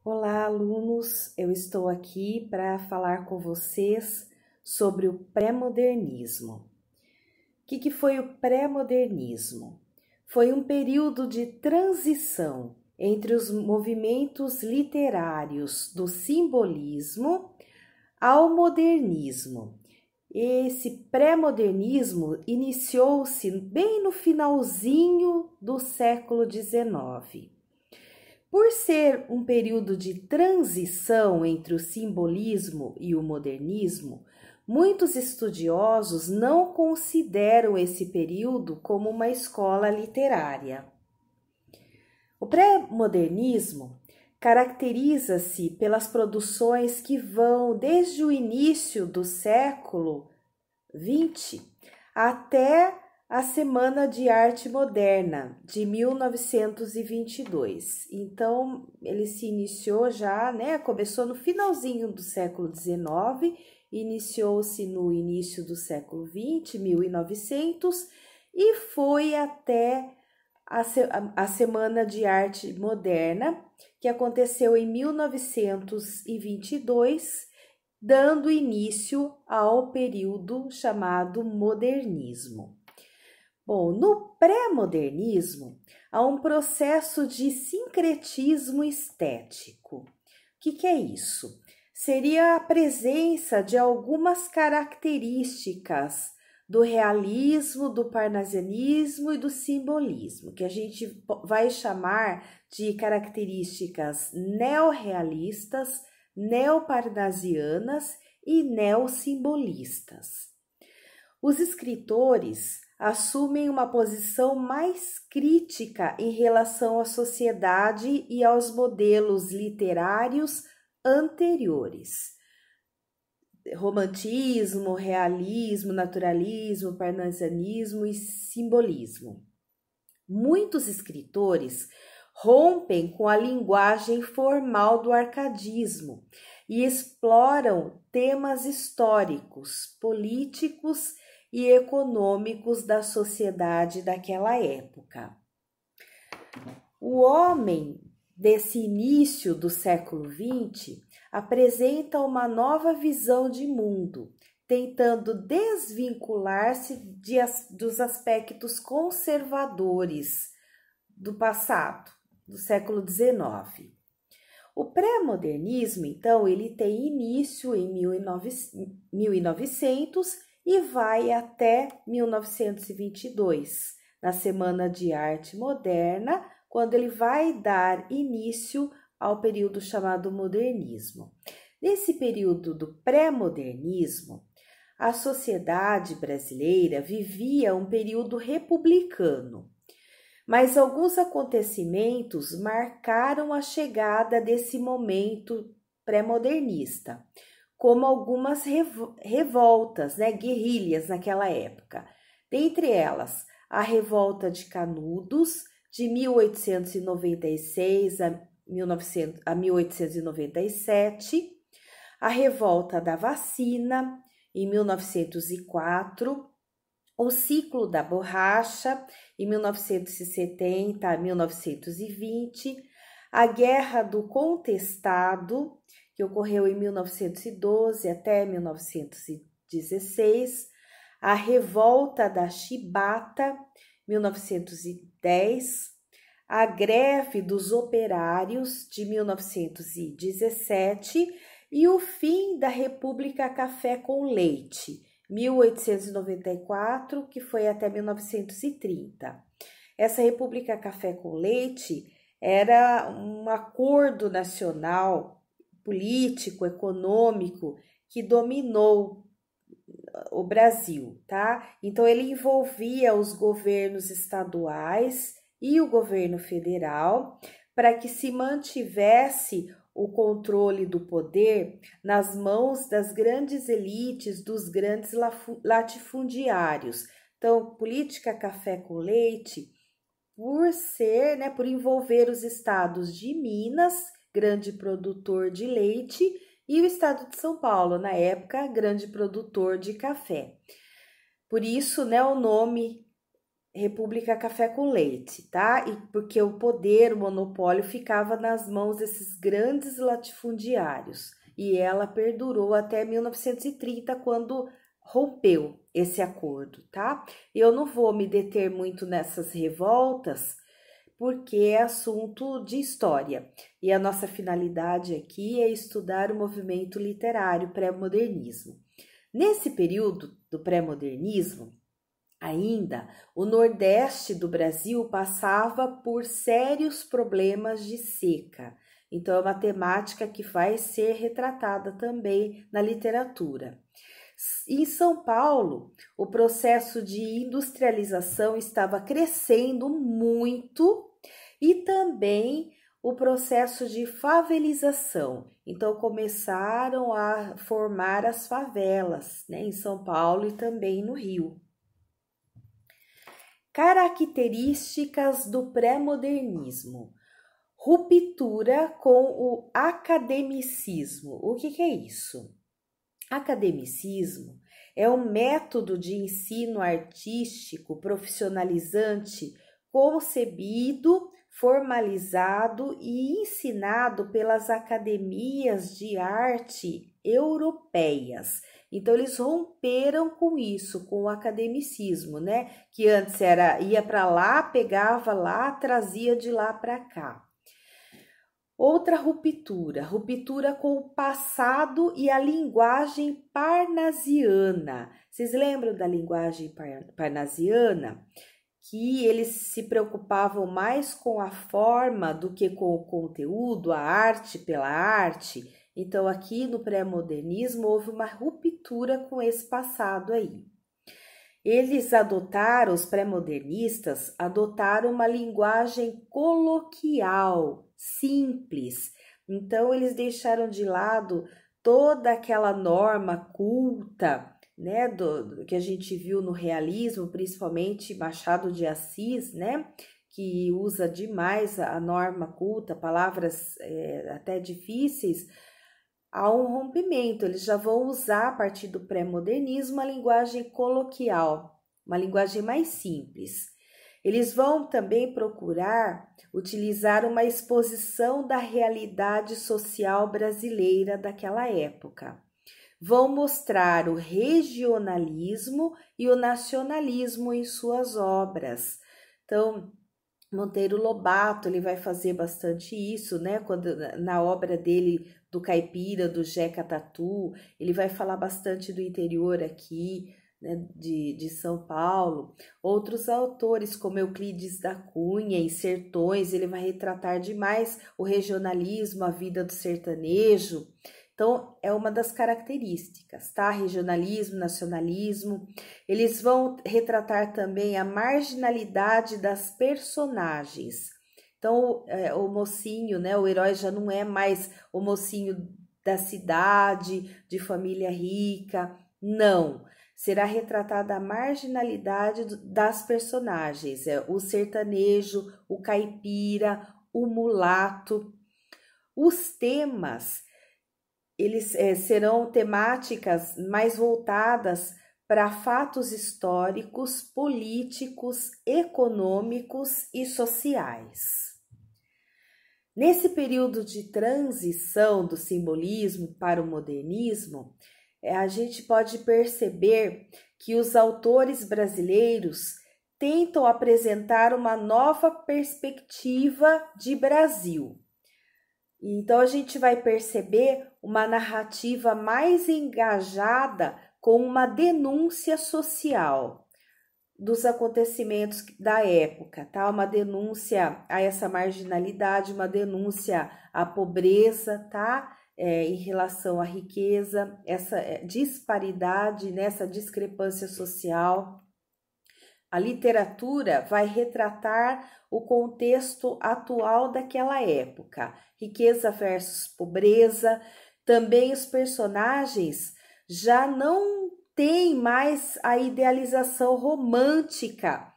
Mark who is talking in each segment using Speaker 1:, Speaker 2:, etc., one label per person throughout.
Speaker 1: Olá, alunos! Eu estou aqui para falar com vocês sobre o pré-modernismo. O que foi o pré-modernismo? Foi um período de transição entre os movimentos literários do simbolismo ao modernismo. Esse pré-modernismo iniciou-se bem no finalzinho do século XIX. Por ser um período de transição entre o simbolismo e o modernismo, muitos estudiosos não consideram esse período como uma escola literária. O pré-modernismo caracteriza-se pelas produções que vão desde o início do século XX até a Semana de Arte Moderna, de 1922. Então, ele se iniciou já, começou no finalzinho do século XIX, iniciou-se no início do século XX, 1900, e foi até a Semana de Arte Moderna, que aconteceu em 1922, dando início ao período chamado modernismo. Bom, no pré-modernismo, há um processo de sincretismo estético. O que é isso? Seria a presença de algumas características do realismo, do parnasianismo e do simbolismo, que a gente vai chamar de características neorrealistas, neoparnasianas e neossimbolistas. Os escritores assumem uma posição mais crítica em relação à sociedade e aos modelos literários anteriores. Romantismo, realismo, naturalismo, parnasianismo e simbolismo. Muitos escritores rompem com a linguagem formal do arcadismo e exploram temas históricos, políticos e econômicos da sociedade daquela época. O homem desse início do século XX apresenta uma nova visão de mundo, tentando desvincular-se dos aspectos conservadores do passado, do século XIX. O pré-modernismo, então, ele tem início em 1900 e vai até 1922, na Semana de Arte Moderna, quando ele vai dar início ao período chamado modernismo. Nesse período do pré-modernismo, a sociedade brasileira vivia um período republicano, mas alguns acontecimentos marcaram a chegada desse momento pré-modernista, como algumas revoltas, guerrilhas naquela época. Dentre elas, a Revolta de Canudos, de 1896 a 1897, a Revolta da Vacina, em 1904, o Ciclo da Borracha, em 1970 a 1920, a Guerra do Contestado, que ocorreu em 1912 até 1916, a Revolta da Chibata, 1910, a Greve dos Operários, de 1917, e o fim da República Café com Leite, 1894, que foi até 1930. Essa República Café com Leite era um acordo nacional, político, econômico, que dominou o Brasil, tá? Então, ele envolvia os governos estaduais e o governo federal para que se mantivesse o controle do poder nas mãos das grandes elites, dos grandes latifundiários. Então, política café com leite, por envolver os estados de Minas, grande produtor de leite, e o estado de São Paulo, na época, grande produtor de café. Por isso, o nome República Café com Leite, tá? E porque o poder, o monopólio ficava nas mãos desses grandes latifundiários. E ela perdurou até 1930, quando rompeu esse acordo, tá? Eu não vou me deter muito nessas revoltas, porque é assunto de história. E a nossa finalidade aqui é estudar o movimento literário pré-modernismo. Nesse período do pré-modernismo, ainda, o Nordeste do Brasil passava por sérios problemas de seca. Então, é uma temática que vai ser retratada também na literatura. Em São Paulo, o processo de industrialização estava crescendo muito e também o processo de favelização. Então, começaram a formar as favelas, né, em São Paulo e também no Rio. Características do pré-modernismo. Ruptura com o academicismo. O que é isso? Academicismo é um método de ensino artístico profissionalizante concebido, formalizado e ensinado pelas academias de arte europeias. Então, eles romperam com isso, com o academicismo, né? Que antes ia para lá, pegava lá, trazia de lá para cá. Outra ruptura com o passado e a linguagem parnasiana. Vocês lembram da linguagem parnasiana? Que eles se preocupavam mais com a forma do que com o conteúdo, a arte pela arte. Então, aqui no pré-modernismo, houve uma ruptura com esse passado aí. Os pré-modernistas adotaram uma linguagem coloquial, simples. Então, eles deixaram de lado toda aquela norma culta, né, que a gente viu no realismo, principalmente Machado de Assis, né, que usa demais a norma culta, palavras até difíceis. Há um rompimento, eles já vão usar a partir do pré-modernismo uma linguagem coloquial, uma linguagem mais simples. Eles vão também procurar utilizar uma exposição da realidade social brasileira daquela época. Vão mostrar o regionalismo e o nacionalismo em suas obras. Então, Monteiro Lobato, ele vai fazer bastante isso, né? Quando na obra dele do Caipira, do Jeca Tatu, ele vai falar bastante do interior aqui, né, de São Paulo. Outros autores, como Euclides da Cunha, em Sertões, ele vai retratar demais o regionalismo, a vida do sertanejo. Então, é uma das características, tá? Regionalismo, nacionalismo. Eles vão retratar também a marginalidade das personagens. Então, o mocinho, né? O herói já não é mais o mocinho da cidade, de família rica. Não. Será retratada a marginalidade das personagens. O sertanejo, o caipira, o mulato. Os temas eles serão temáticas mais voltadas para fatos históricos, políticos, econômicos e sociais. Nesse período de transição do simbolismo para o modernismo, a gente pode perceber que os autores brasileiros tentam apresentar uma nova perspectiva de Brasil. Então, a gente vai perceber uma narrativa mais engajada com uma denúncia social dos acontecimentos da época, tá? Uma denúncia a essa marginalidade, uma denúncia à pobreza, tá? Em relação à riqueza, essa disparidade, nessa discrepância social. A literatura vai retratar o contexto atual daquela época, riqueza versus pobreza. Também os personagens já não têm mais a idealização romântica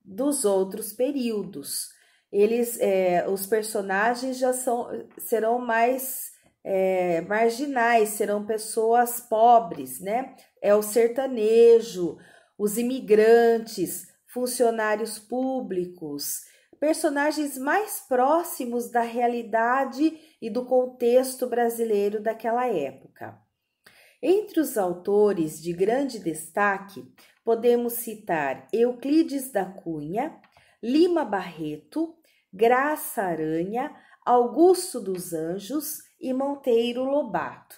Speaker 1: dos outros períodos. Os personagens já serão mais marginais, serão pessoas pobres, né? É o sertanejo, os imigrantes, funcionários públicos, personagens mais próximos da realidade e do contexto brasileiro daquela época. Entre os autores de grande destaque, podemos citar Euclides da Cunha, Lima Barreto, Graça Aranha, Augusto dos Anjos e Monteiro Lobato.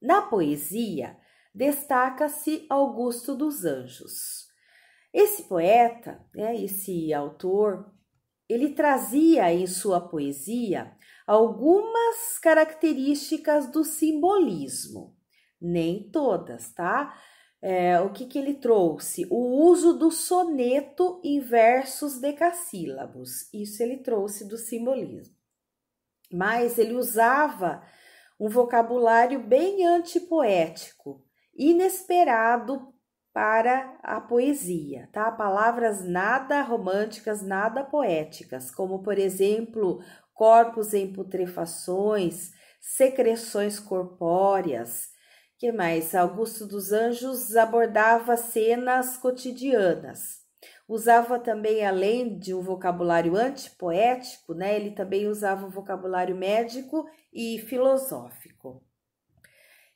Speaker 1: Na poesia, destaca-se Augusto dos Anjos. Esse poeta, esse autor, ele trazia em sua poesia algumas características do simbolismo, nem todas, tá? O que ele trouxe? O uso do soneto em versos decassílabos, isso ele trouxe do simbolismo. Mas ele usava um vocabulário bem antipoético, inesperado para a poesia, tá? Palavras nada românticas, nada poéticas, como, por exemplo, corpos em putrefações, secreções corpóreas. Que mais? Augusto dos Anjos abordava cenas cotidianas. Usava também, além de um vocabulário antipoético, ele também usava um vocabulário médico e filosófico.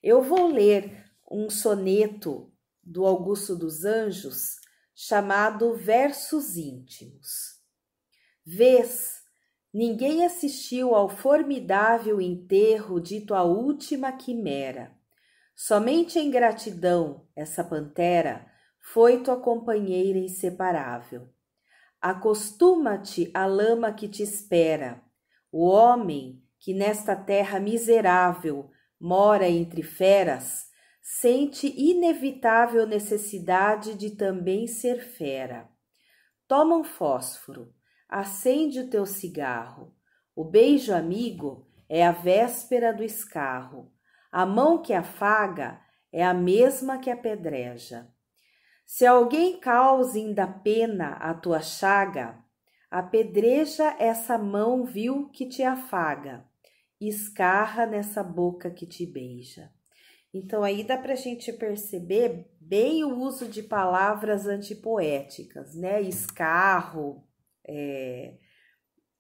Speaker 1: Eu vou ler um soneto do Augusto dos Anjos chamado Versos Íntimos. Vês, ninguém assistiu ao formidável enterro de tua última quimera. Somente em gratidão, essa pantera foi tua companheira inseparável. Acostuma-te à lama que te espera. O homem que nesta terra miserável mora entre feras, sente inevitável necessidade de também ser fera. Toma um fósforo, acende o teu cigarro. O beijo amigo é a véspera do escarro. A mão que afaga é a mesma que apedreja. Se alguém causa ainda pena a tua chaga, apedreja essa mão vil que te afaga, escarra nessa boca que te beija. Então, aí dá para a gente perceber bem o uso de palavras antipoéticas, Escarro,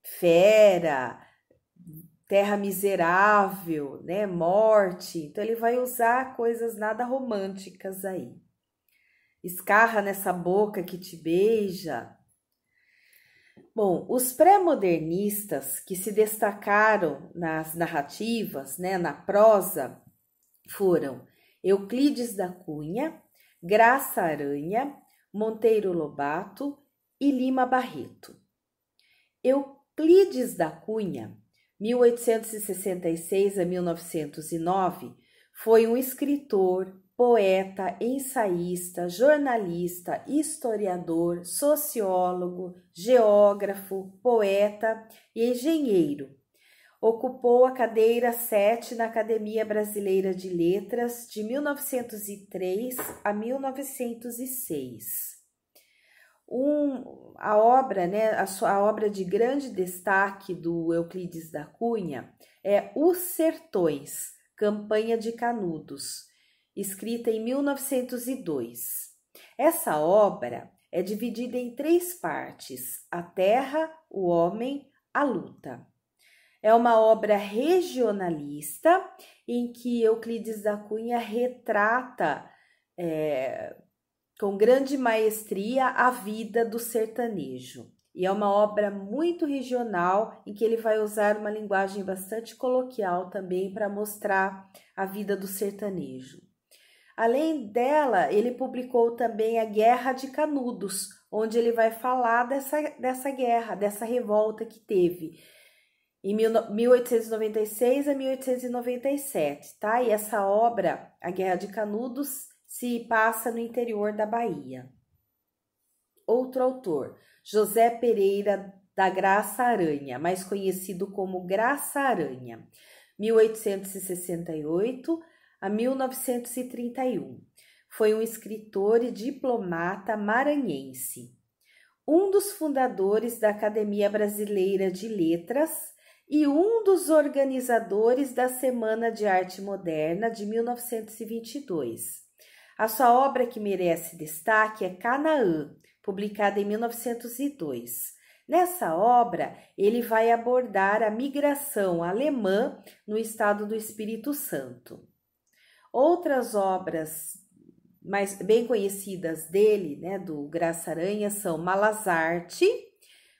Speaker 1: fera, terra miserável, morte. Então, ele vai usar coisas nada românticas aí. Escarra nessa boca que te beija. Bom, os pré-modernistas que se destacaram nas narrativas, na prosa, foram Euclides da Cunha, Graça Aranha, Monteiro Lobato e Lima Barreto. Euclides da Cunha, 1866 a 1909, foi um escritor, poeta, ensaísta, jornalista, historiador, sociólogo, geógrafo, poeta e engenheiro. Ocupou a cadeira 7 na Academia Brasileira de Letras de 1903 a 1906. A obra de grande destaque do Euclides da Cunha é Os Sertões, Campanha de Canudos, escrita em 1902. Essa obra é dividida em 3 partes: a terra, o homem, a luta. É uma obra regionalista em que Euclides da Cunha retrata com grande maestria a vida do sertanejo. E é uma obra muito regional em que ele vai usar uma linguagem bastante coloquial também para mostrar a vida do sertanejo. Além dela, ele publicou também a Guerra de Canudos, onde ele vai falar dessa guerra, dessa revolta que teve em 1896 a 1897, tá? E essa obra, a Guerra de Canudos, se passa no interior da Bahia. Outro autor, José Pereira da Graça Aranha, mais conhecido como Graça Aranha, 1868 a 1931. Foi um escritor e diplomata maranhense, um dos fundadores da Academia Brasileira de Letras e um dos organizadores da Semana de Arte Moderna de 1922. A sua obra que merece destaque é Canaã, publicada em 1902. Nessa obra, ele vai abordar a migração alemã no estado do Espírito Santo. Outras obras mais bem conhecidas dele, né, do Graça Aranha, são Malazarte,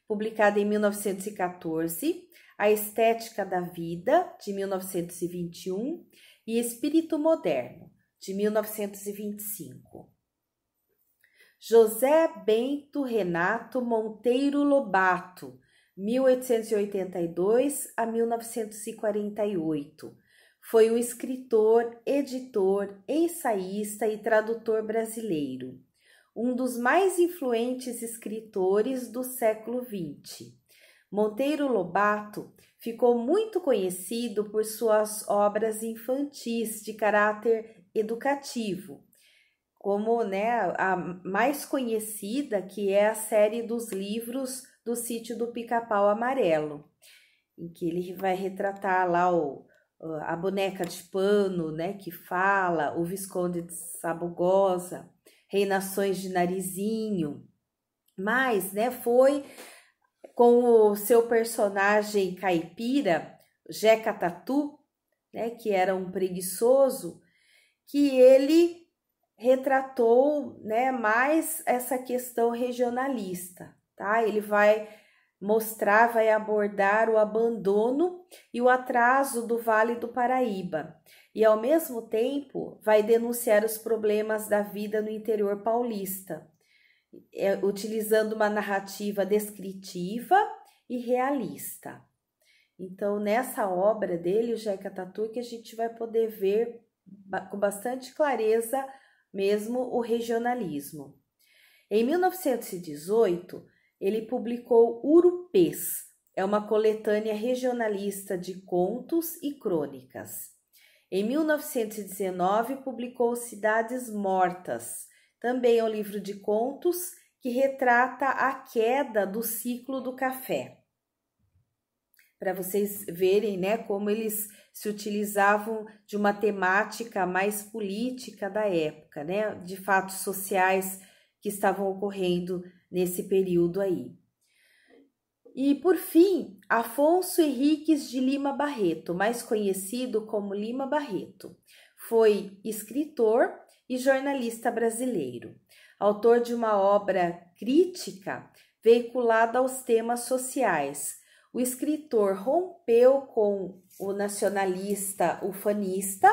Speaker 1: publicada em 1914, A Estética da Vida, de 1921, e Espírito Moderno, de 1925. José Bento Renato Monteiro Lobato, 1882 a 1948. Foi um escritor, editor, ensaísta e tradutor brasileiro, um dos mais influentes escritores do século XX. Monteiro Lobato ficou muito conhecido por suas obras infantis de caráter educativo, como, né, a mais conhecida, que é a série dos livros do Sítio do Pica-Pau Amarelo, em que ele vai retratar lá a boneca de pano, né, que fala, o Visconde de Sabugosa, Reinações de Narizinho. Mas, né, foi com o seu personagem caipira, Jeca Tatu, né, que era um preguiçoso, que ele retratou, né, mais essa questão regionalista, tá? Ele vai mostrar, vai abordar o abandono e o atraso do Vale do Paraíba e, ao mesmo tempo, vai denunciar os problemas da vida no interior paulista, utilizando uma narrativa descritiva e realista. Então, nessa obra dele, o Jeca Tatu, que a gente vai poder ver com bastante clareza mesmo o regionalismo. Em 1918, ele publicou Urupês, é uma coletânea regionalista de contos e crônicas. Em 1919, publicou Cidades Mortas, também é um livro de contos que retrata a queda do ciclo do café. Para vocês verem, né, como eles se utilizavam de uma temática mais política da época, né, de fatos sociais que estavam ocorrendo nesse período aí. E, por fim, Afonso Henriques de Lima Barreto, mais conhecido como Lima Barreto, foi escritor e jornalista brasileiro, autor de uma obra crítica veiculada aos temas sociais. O escritor rompeu com o nacionalista ufanista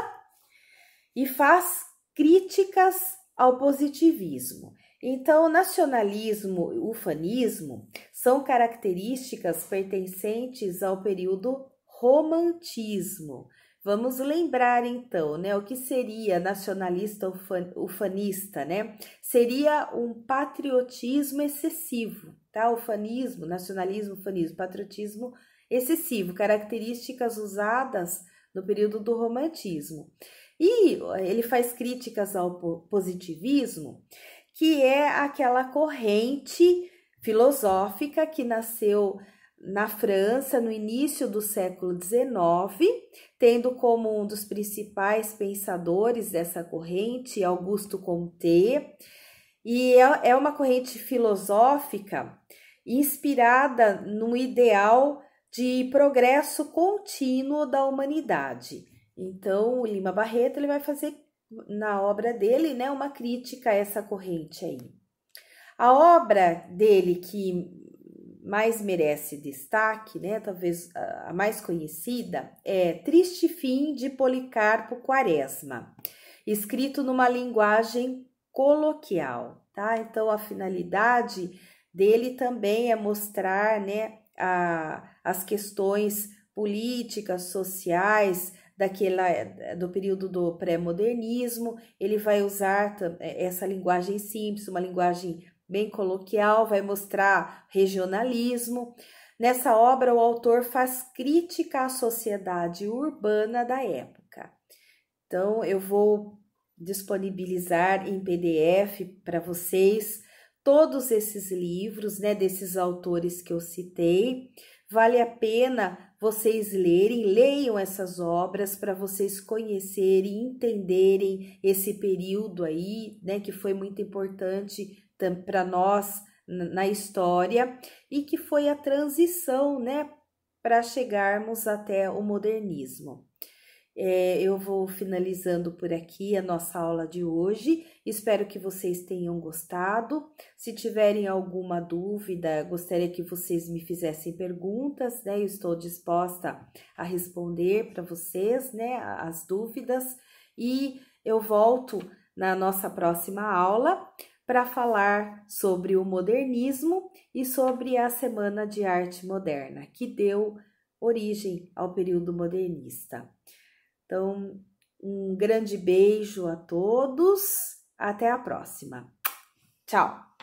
Speaker 1: e faz críticas ao positivismo. Então, nacionalismo e ufanismo são características pertencentes ao período romantismo. Vamos lembrar então, né, o que seria nacionalista ufanista, né? Seria um patriotismo excessivo, tá? Ufanismo, nacionalismo, ufanismo, patriotismo excessivo, características usadas no período do romantismo. E ele faz críticas ao positivismo, que é aquela corrente filosófica que nasceu na França no início do século XIX, tendo como um dos principais pensadores dessa corrente Augusto Comte, e é uma corrente filosófica inspirada no ideal de progresso contínuo da humanidade. Então, o Lima Barreto ele vai fazer na obra dele, né, uma crítica a essa corrente aí. A obra dele que mais merece destaque, né, talvez a mais conhecida, é Triste Fim de Policarpo Quaresma, escrito numa linguagem coloquial, tá? Então, a finalidade dele também é mostrar, né, as questões políticas, sociais, do período do pré-modernismo. Ele vai usar essa linguagem simples, uma linguagem bem coloquial, vai mostrar regionalismo. Nessa obra, o autor faz crítica à sociedade urbana da época. Então, eu vou disponibilizar em PDF para vocês todos esses livros, né, desses autores que eu citei. Vale a pena vocês leiam essas obras para vocês conhecerem, entenderem esse período aí, né, que foi muito importante para nós na história e que foi a transição, né, para chegarmos até o modernismo. Eu vou finalizando por aqui a nossa aula de hoje. Espero que vocês tenham gostado. Se tiverem alguma dúvida, gostaria que vocês me fizessem perguntas, né? Eu estou disposta a responder para vocês, né, as dúvidas. E eu volto na nossa próxima aula para falar sobre o modernismo e sobre a Semana de Arte Moderna, que deu origem ao período modernista. Então, um grande beijo a todos, até a próxima. Tchau!